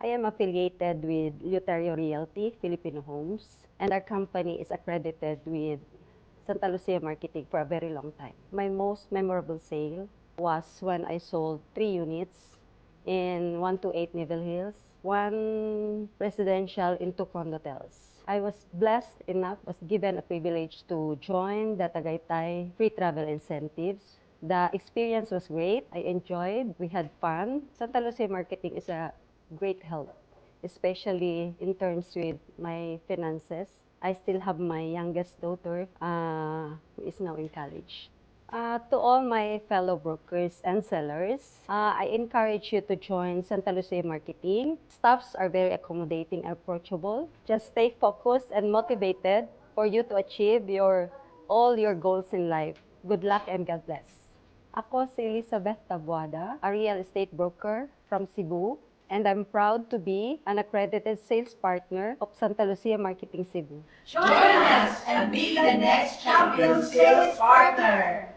I am affiliated with Lutario Realty, Filipino Homes, and our company is accredited with Santa Lucia Marketing for a very long time. My most memorable sale was when I sold 3 units in 128 Neville Hills, one residential in 2 condotels. I was blessed enough, was given a privilege to join the Tagaytay free travel incentives. The experience was great. I enjoyed. We had fun. Santa Lucia Marketing is a great help, especially in terms with my finances. I still have my youngest daughter who is now in college. To all my fellow brokers and sellers, I encourage you to join Santa Lucia Marketing. Staffs are very accommodating and approachable. Just stay focused and motivated for you to achieve all your goals in life. Good luck and God bless. Ako si Elizabeth Tabuada, a real estate broker from Cebu, and I'm proud to be an accredited sales partner of Santa Lucia Marketing Cebu. Join us and be the next champion sales partner.